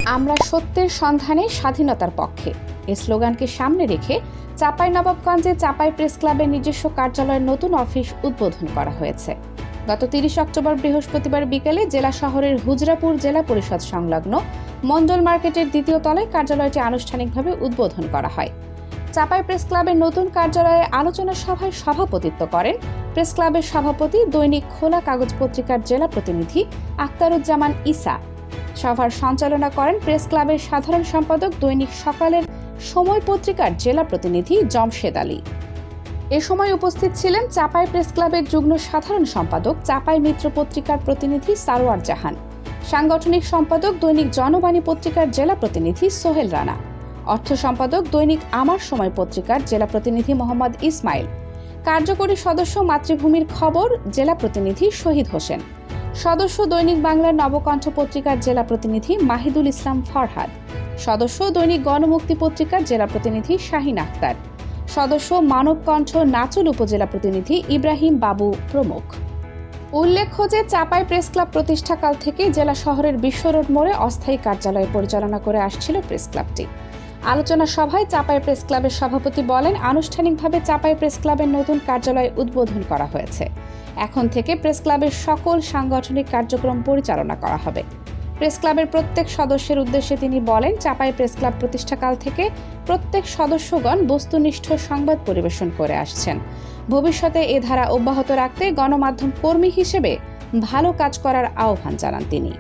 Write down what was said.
আমরা সত্যের সন্ধানে স্বাধীনতার পক্ষে এই স্লোগানকে সামনে রেখে চাঁপাইনবাবগঞ্জে চাঁপাই প্রেস ক্লাবের নিজস্ব কার্যালয়ের নতুন অফিস উদ্বোধন করা হয়েছে। গত 30 অক্টোবর বৃহস্পতিবার বিকেলে জেলা শহরের হুজরাপুর জেলা পরিষদ সংলগ্ন মন্ডল মার্কেটের দ্বিতীয় তলায় কার্যালয়টি আনুষ্ঠানিকভাবে উদ্বোধন করা হয়। চাঁপাই প্রেস ক্লাবের নতুন কার্যালয়ে আলোচনা সভায় সভাপতিত্ব করেন প্রেস ক্লাবের সভাপতি, দৈনিক খোলা কাগজ পত্রিকার জেলা প্রতিনিধি আখতারুজ্জামান ঈসা। সভার সঞ্চালনা করেন প্রেস ক্লাবের সাধারণ সম্পাদক, দৈনিক সকালের সময় পত্রিকার জেলা প্রতিনিধি জমশেদ আলী। এ সময় উপস্থিত ছিলেন চাঁপাই প্রেস ক্লাবের যুগ্ম সাধারণ সম্পাদক, চাঁপাই মিত্র পত্রিকার প্রতিনিধি সারোয়ার জাহান, সাংগঠনিক সম্পাদক, দৈনিক জনবাণী পত্রিকার জেলা প্রতিনিধি সোহেল রানা, অর্থ সম্পাদক, দৈনিক আমার সময় পত্রিকার জেলা প্রতিনিধি মোহাম্মদ ইসমাইল, কার্যকরী সদস্য, মাতৃভূমির খবর জেলা প্রতিনিধি শহীদ হোসেন, সদস্য, দৈনিক বাংলার নবকণ্ঠ পত্রিকার জেলা প্রতিনিধি মাহিদুল ইসলাম ফরহাদ, সদস্য, দৈনিক গণমুক্তি পত্রিকার জেলা প্রতিনিধি শাহিন আখতার, সদস্য, মানবকণ্ঠ নাচল উপজেলা প্রতিনিধি ইব্রাহিম বাবু প্রমুখ। উল্লেখ্য যে চাঁপাই প্রেস ক্লাব প্রতিষ্ঠাকাল থেকে জেলা শহরের বিশ্ব রোড মোড়ে অস্থায়ী কার্যালয় পরিচালনা করে আসছিল প্রেস ক্লাবটি। আলোচনা সভায় চাঁপাই প্রেস ক্লাবের সভাপতি বলেন, আনুষ্ঠানিকভাবে চাঁপাই প্রেস ক্লাবের নতুন কার্যালয় উদ্বোধন করা হয়েছে। এখন থেকে প্রেস ক্লাবের সকল সাংগঠনিক কার্যক্রম পরিচালনা করা হবে। প্রেস ক্লাবের প্রত্যেক সদস্যের উদ্দেশ্যে তিনি বলেন, চাঁপাই প্রেস ক্লাব প্রতিষ্ঠাকাল থেকে প্রত্যেক সদস্যগণ বস্তুনিষ্ঠ সংবাদ পরিবেশন করে আসছেন। ভবিষ্যতে এ ধারা অব্যাহত রাখতে গণমাধ্যম কর্মী হিসেবে ভালো কাজ করার আহ্বান জানান তিনি।